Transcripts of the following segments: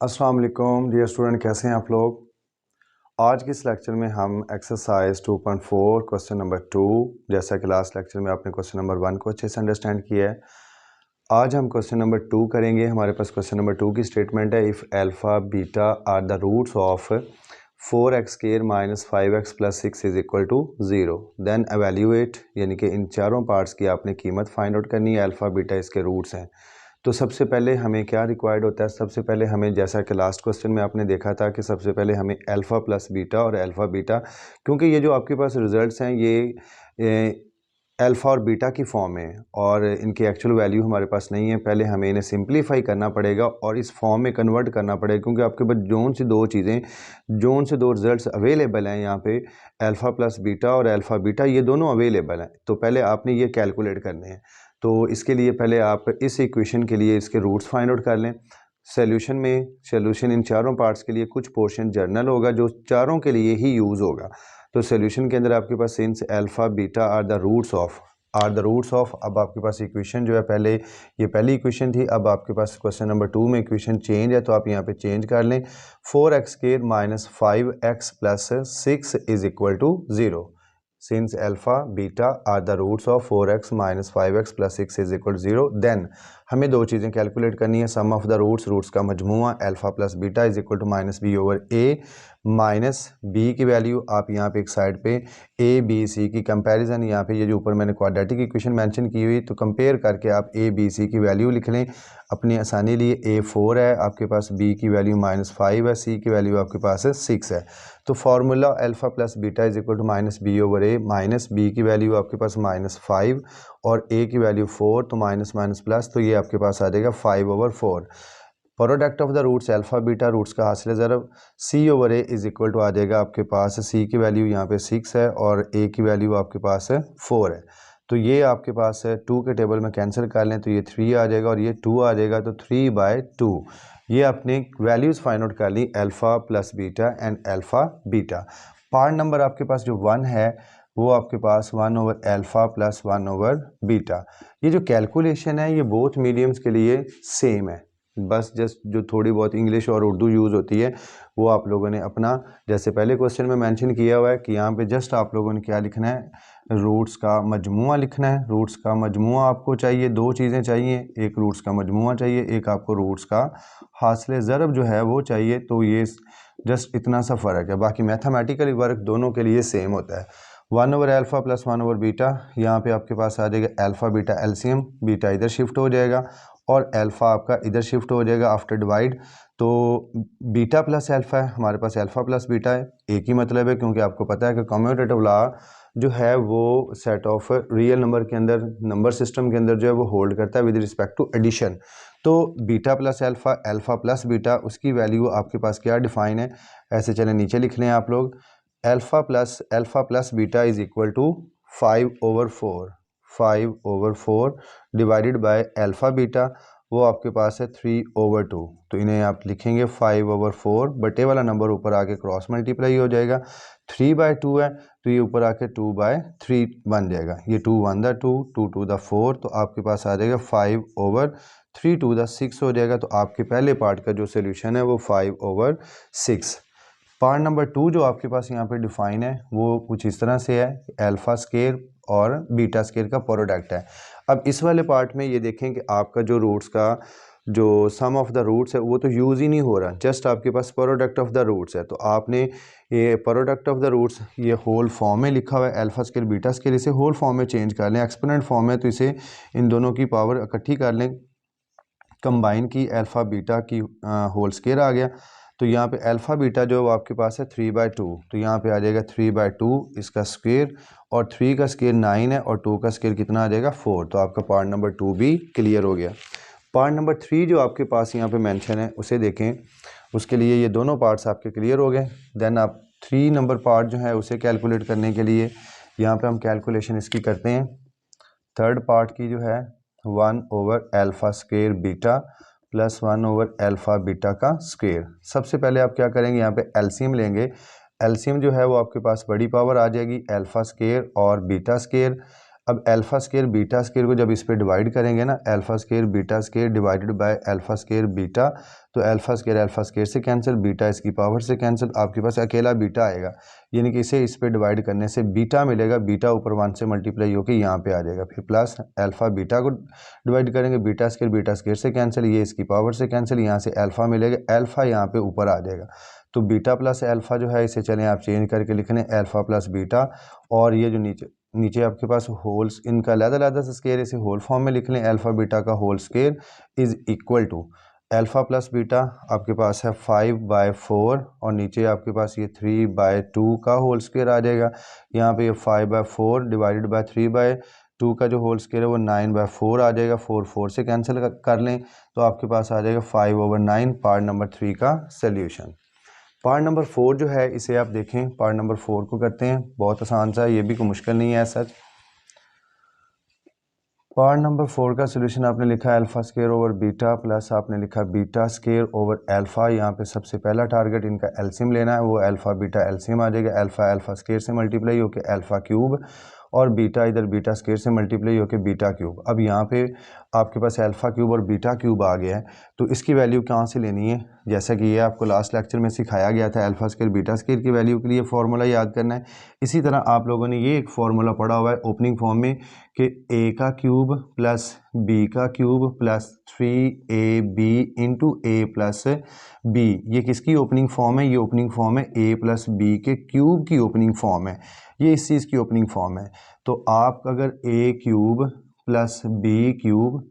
अस्सलाम वालेकुम dear student, कैसे हैं आप लोग। आज के इस लेक्चर में हम एक्सरसाइज 2.4 क्वेश्चन नंबर 2, जैसा कि लास्ट लेक्चर में आपने क्वेश्चन नंबर 1 को अच्छे से अंडरस्टैंड किया है, आज हम क्वेश्चन नंबर 2 करेंगे। हमारे पास क्वेश्चन नंबर 2 की स्टेटमेंट है, if alpha beta are the roots of 4x square minus 5x plus 6 is equal to 0 then evaluate, यानी कि इन चारों पार्ट्स की आपने कीमत फाइंड आउट करनी है। अल्फ़ा बीटा इसके रूट्स हैं। तो सबसे पहले हमें क्या रिक्वायर्ड होता है, सबसे पहले हमें, जैसा कि लास्ट क्वेश्चन में आपने देखा था कि सबसे पहले हमें अल्फ़ा प्लस बीटा और अल्फ़ा बीटा, क्योंकि ये जो आपके पास रिजल्ट्स हैं ये अल्फ़ा और बीटा की फॉर्म में और इनकी एक्चुअल वैल्यू हमारे पास नहीं है। पहले हमें इन्हें सिंप्लीफाई करना पड़ेगा और इस फॉर्म में कन्वर्ट करना पड़ेगा, क्योंकि आपके पास जोन से दो रिजल्ट्स अवेलेबल हैं यहाँ पे, अल्फ़ा प्लस बीटा और अल्फ़ा बीटा, ये दोनों अवेलेबल हैं। तो पहले आपने ये कैलकुलेट करने हैं। तो इसके लिए पहले आप इस इक्वेशन के लिए इसके रूट्स फाइंड आउट कर लें। सोल्यूशन इन चारों पार्ट्स के लिए कुछ पोर्शन जर्नल होगा जो चारों के लिए ही यूज़ होगा। तो सोल्यूशन के अंदर आपके पास since alpha beta are the roots of अब आपके पास इक्वेशन जो है, पहले ये पहली इक्वेशन थी, अब आपके पास क्वेश्चन नंबर 2 में इक्वेशन चेंज है, तो आप यहाँ पे चेंज कर लें। 4x square minus 5x plus 6 is equal to 0 since alpha beta are the roots of 4x minus 5x plus 6 is equal 0 then हमें दो चीज़ें कैलकुलेट करनी है। सम ऑफ द रूट्स का मजमूआ alpha plus beta is equal to minus B over A, minus B की value आप यहाँ पे एक साइड पे ए बी सी की कंपैरिजन, यहाँ पे ये जो ऊपर मैंने क्वाड्रेटिक इक्वेशन मेंशन की हुई, तो कंपेयर करके आप ए बी सी की वैल्यू लिख लें अपनी आसानी लिए। ए 4 है आपके पास, बी की वैल्यू -5 है, सी की वैल्यू आपके पास 6 है। तो formula alpha plus beta is equal to minus B over A, minus B की वैल्यू आपके पास -5 और ए की वैल्यू 4, तो माइनस माइनस प्लस, तो ये आपके पास आ जाएगा 5/4। Product of the roots alpha beta, roots का हासिल ज़रब c over a is equal to आ जाएगा आपके पास, सी की वैल्यू यहाँ पे 6 है और ए की वैल्यू आपके पास 4 है। तो ये आपके पास 2 के टेबल में कैंसिल कर लें तो ये 3 आ जाएगा और ये 2 आ जाएगा, तो 3/2 ये अपनी वैल्यूज़ फाइंड आउट कर ली, alpha plus beta and alpha beta. Part number आपके पास जो 1 है वो आपके पास 1 over alpha plus 1 over beta. ये जो कैलकुलेशन है ये बोथ मीडियम्स के लिए सेम है, बस जस्ट जो थोड़ी बहुत इंग्लिश और उर्दू यूज़ होती है वो आप लोगों ने अपना, जैसे पहले क्वेश्चन में मेंशन किया हुआ है कि यहाँ पे जस्ट आप लोगों ने क्या लिखना है, रूट्स का मजमूआ लिखना है। रूट्स का मजमूआ आपको चाहिए, दो चीज़ें चाहिए, एक रूट्स का मजमूआ चाहिए, एक आपको रूट्स का हासिल ज़रब जो है वो चाहिए। तो ये जस्ट इतना सा फ़र्क है, बाकी मैथमेटिकली वर्क दोनों के लिए सेम होता है। 1 over alpha plus 1 over beta, यहाँ पे आपके पास आ जाएगा अल्फ़ा बीटा एलसीएम, बीटा इधर शिफ्ट हो जाएगा और अल्फ़ा आपका इधर शिफ्ट हो जाएगा आफ्टर डिवाइड। तो बीटा प्लस अल्फ़ा है, हमारे पास अल्फ़ा प्लस बीटा है, एक ही मतलब है, क्योंकि आपको पता है कि कम्यूटेटिव लॉ जो है वो सेट ऑफ रियल नंबर के अंदर, नंबर सिस्टम के अंदर जो है वो होल्ड करता है विद रिस्पेक्ट टू एडिशन। तो beta plus alpha, alpha plus beta, उसकी वैल्यू आपके पास क्या डिफाइन है, ऐसे चले नीचे लिख लें आप लोग। Alpha plus beta is equal to 5/4 divided by alpha beta, वो आपके पास है 3/2। तो इन्हें आप लिखेंगे 5/4, बटे वाला नंबर ऊपर आके क्रॉस मल्टीप्लाई हो जाएगा, 3/2 है तो ये ऊपर आके 2/3 बन जाएगा। ये 2 1 द 2, 2 2 द 4, तो आपके पास आ जाएगा 5/3 2 द 6 हो जाएगा। तो आपके पहले पार्ट का जो सोल्यूशन है वो 5/6। पार्ट नंबर 2 जो आपके पास यहाँ पे डिफाइन है वो कुछ इस तरह से है, अल्फ़ा स्केयर और बीटा स्केयर का प्रोडक्ट है। अब इस वाले पार्ट में ये देखें कि आपका जो रूट्स का जो सम ऑफ द रूट्स है वो तो यूज़ ही नहीं हो रहा, जस्ट आपके पास प्रोडक्ट ऑफ द रूट्स है। तो आपने ये प्रोडक्ट ऑफ द रूट्स ये होल फॉर्म में लिखा हुआ है, अल्फ़ा स्केयर बीटा स्केयर, इसे होल फॉर्म में चेंज कर लें, एक्सपोनेंट फॉर्म है तो इसे इन दोनों की पावर इकट्ठी कर लें, कंबाइन की, अल्फ़ा बीटा की होल स्केयर आ गया। तो यहाँ पे अल्फ़ा बीटा जो आपके पास है 3/2, तो यहाँ पे आ जाएगा 3/2 इसका स्क्वायर, और 3 का स्क्वायर 9 है और 2 का स्क्वायर कितना आ जाएगा 4। तो आपका पार्ट नंबर 2 भी क्लियर हो गया। पार्ट नंबर 3 जो आपके पास यहाँ पे मेंशन है उसे देखें, उसके लिए ये दोनों पार्ट्स आपके क्लियर हो गए। देन आप 3 नंबर पार्ट जो है उसे कैलकुलेट करने के लिए यहाँ पे हम कैलकुलेशन इसकी करते हैं। थर्ड पार्ट की जो है 1 over alpha square beta plus 1 over alpha beta का स्क्वायर। सबसे पहले आप क्या करेंगे, यहाँ पे एलसीएम लेंगे। एलसीएम जो है वो आपके पास बड़ी पावर आ जाएगी, अल्फ़ा स्क्वायर और बीटा स्क्वायर। अब अल्फ़ा स्केयर बीटा स्केयर को जब इस पे डिवाइड करेंगे ना, alpha square beta square divided by alpha square beta, तो अल्फ़ा स्केयर से कैंसिल, बीटा इसकी पावर से कैंसिल, आपके पास अकेला बीटा आएगा, यानी कि इसे इस पे डिवाइड करने से बीटा मिलेगा, बीटा ऊपर 1 से मल्टीप्लाई होकर यहाँ पे आ जाएगा, फिर प्लस अल्फ़ा बीटा को डिवाइड करेंगे, बीटा स्केयर से कैंसिल, ये इसकी पावर से कैंसिल, यहाँ से अल्फ़ा मिलेगा, अल्फ़ा यहाँ पे ऊपर आ जाएगा, तो बीटा प्लस अल्फ़ा जो है इसे चलें आप चेंज करके लिख लें अल्फ़ा प्लस बीटा, और ये जो नीचे आपके पास होल्स इनका अलग से स्केयर इसे होल फॉर्म में लिख लें, अल्फ़ा बीटा का whole square is equal to alpha plus beta आपके पास है 5/4 और नीचे आपके पास ये 3/2 का होल स्केयर आ जाएगा, यहाँ पे ये 5/4 डिवाइडेड बाय 3/2 का जो होल स्केयर है वो 9/4 आ जाएगा, 4 से कैंसिल कर लें तो आपके पास आ जाएगा 5/9, पार्ट नंबर 3 का सोल्यूशन। पार्ट नंबर 4 जो है इसे आप देखें, पार्ट नंबर 4 को करते हैं, बहुत आसान सा है, ये भी कोई मुश्किल नहीं है सच। पार्ट नंबर 4 का सोल्यूशन आपने लिखा है alpha square over beta plus आपने लिखा बीटा स्केयर ओवर अल्फ़ा, यहाँ पे सबसे पहला टारगेट इनका एलसीएम लेना है, वो अल्फ़ा बीटा एलसीएम आ जाएगा, अल्फ़ा स्केयर से मल्टीप्लाई होकर अल्फ़ा क्यूब और बीटा इधर बीटा स्केयर से मल्टीप्लाई होकर बीटा क्यूब। अब यहाँ पे आपके पास अल्फ़ा क्यूब और बीटा क्यूब आ गया है, तो इसकी वैल्यू कहाँ से लेनी है, जैसा कि ये आपको लास्ट लेक्चर में सिखाया गया था, अल्फ़ा स्केयर बीटा स्केयर की वैल्यू के लिए फार्मूला याद करना है। इसी तरह आप लोगों ने ये एक फार्मूला पढ़ा हुआ है ओपनिंग फॉर्म में कि a का क्यूब प्लस b का cube plus 3ab into a plus b, ये किसकी ओपनिंग फॉर्म है, ये ओपनिंग फॉर्म है a प्लस b के क्यूब की ओपनिंग फॉर्म है, ये इस चीज़ की ओपनिंग फॉर्म है। तो आप अगर a cube plus b cube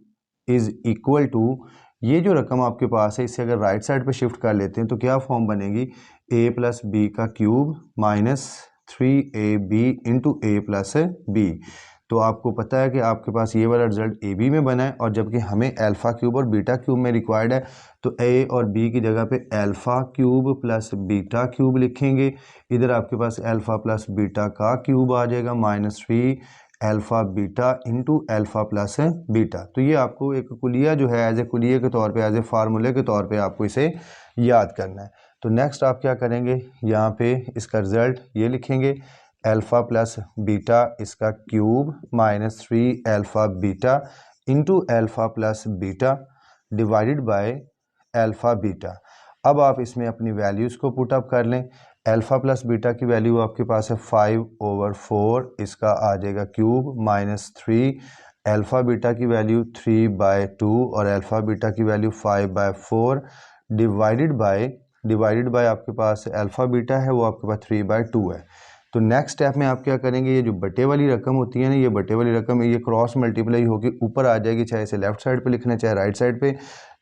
is equal to, ये जो रकम आपके पास है इसे अगर राइट साइड पे शिफ्ट कर लेते हैं तो क्या फॉर्म बनेगी, a प्लस बी का cube minus 3ab into a plus b। तो आपको पता है कि आपके पास ये वाला रिजल्ट ए बी में बना है, और जबकि हमें अल्फ़ा क्यूब और बीटा क्यूब में रिक्वायर्ड है, तो ए और बी की जगह पे alpha cube plus beta cube लिखेंगे, इधर आपके पास अल्फ़ा प्लस बीटा का क्यूब आ जाएगा -3 alpha beta into alpha plus beta. तो ये आपको एक कुलिया जो है एज ए कुलिया के तौर पे, एज ए फार्मूले के तौर पे आपको इसे याद करना है। तो नेक्स्ट आप क्या करेंगे, यहाँ पे इसका रिज़ल्ट ये लिखेंगे अल्फ़ा प्लस बीटा इसका cube -3 alpha beta into alpha plus beta divided by alpha beta. अब आप इसमें अपनी वैल्यूज़ को पुट अप कर लें, अल्फ़ा प्लस बीटा की वैल्यू आपके पास है 5/4, इसका आ जाएगा क्यूब -3 अल्फ़ा बीटा की वैल्यू 3/2 और अल्फ़ा बीटा की वैल्यू 5/4 डिवाइडेड बाय आपके पास अल्फ़ा बीटा है वो आपके पास 3/2 है। तो नेक्स्ट स्टेप में आप क्या करेंगे, ये जो बटे वाली रकम होती है ना, ये बटे वाली रकम ये क्रॉस मल्टीप्लाई होकर ऊपर आ जाएगी, चाहे इसे लेफ्ट साइड पे लिखना है चाहे राइट साइड पे,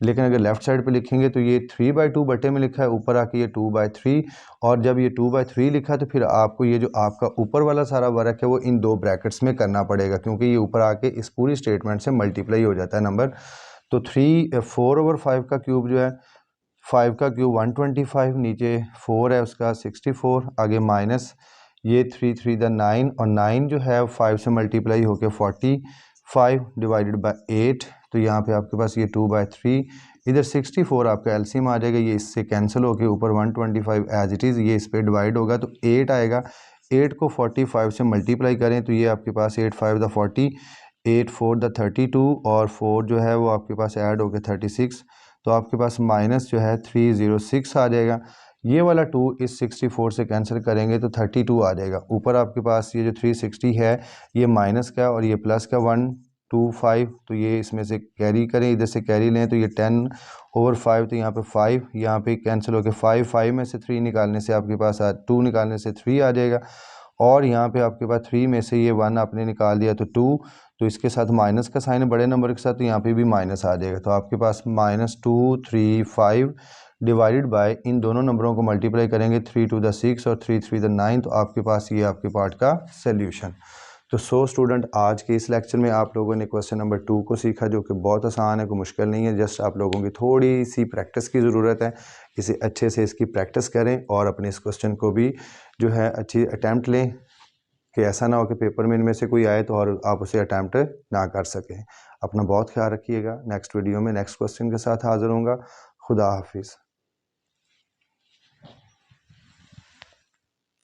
लेकिन अगर लेफ्ट साइड पे लिखेंगे तो ये 3/2 बटे में लिखा है, ऊपर आके ये 2/3, और जब ये 2/3 लिखा तो फिर आपको ये जो आपका ऊपर वाला सारा वर्क है वो इन दो ब्रैकेट्स में करना पड़ेगा, क्योंकि ये ऊपर आके इस पूरी स्टेटमेंट से मल्टीप्लाई हो जाता है नंबर। तो 4/5 का क्यूब जो है, 5 का क्यूब 125, नीचे 4 है उसका 64, आगे माइनस ये 3 × 9 और 9 जो है 5 से मल्टीप्लाई होकर 45 डिवाइडेड बाय 8, तो यहाँ पे आपके पास ये 2/3, इधर 64 आपका एलसीएम आ जाएगा, ये इससे कैंसिल होकर ऊपर 125 एज इट इज़, ये इस पर डिवाइड होगा तो 8 आएगा, 8 को 45 से मल्टीप्लाई करें तो ये आपके पास 8 5 द 40, 8 4 द 32 और 4 जो है वो आपके पास ऐड होकर 36, तो आपके पास माइनस जो है 306 आ जाएगा। ये वाला 2 इस 64 से कैंसिल करेंगे तो 32 आ जाएगा। ऊपर आपके पास ये जो 360 है ये माइनस का और ये प्लस का 125, तो ये इसमें से कैरी करें, इधर से कैरी लें तो ये 10/5, तो यहाँ पे 5 यहाँ पे कैंसिल होकर 5 में से 3 निकालने से आपके पास 2 निकालने से 3 आ जाएगा, और यहाँ पे आपके पास 3 में से ये 1 आपने निकाल दिया तो 2, तो इसके साथ माइनस का साइन है बड़े नंबर के साथ, तो यहाँ पे भी माइनस आ जाएगा, तो आपके पास -235 डिवाइडेड बाय इन दोनों नंबरों को मल्टीप्लाई करेंगे 3 2 द 6 और 3 3 द 9, तो आपके पास ये आपके पार्ट का सोल्यूशन। तो स्टूडेंट आज के इस लेक्चर में आप लोगों ने क्वेश्चन नंबर 2 को सीखा, जो कि बहुत आसान है, कोई मुश्किल नहीं है, जस्ट आप लोगों की थोड़ी सी प्रैक्टिस की ज़रूरत है, इसे अच्छे से इसकी प्रैक्टिस करें और अपने इस क्वेश्चन को भी जो है अच्छी अटैम्प्ट लें, कि ऐसा ना हो कि पेपर में इनमें से कोई आए तो और आप उसे अटैम्प्ट ना कर सकें। अपना बहुत ख्याल रखिएगा। नेक्स्ट वीडियो में नेक्स्ट क्वेश्चन के साथ हाज़िर होऊंगा। खुदा हाफिज़।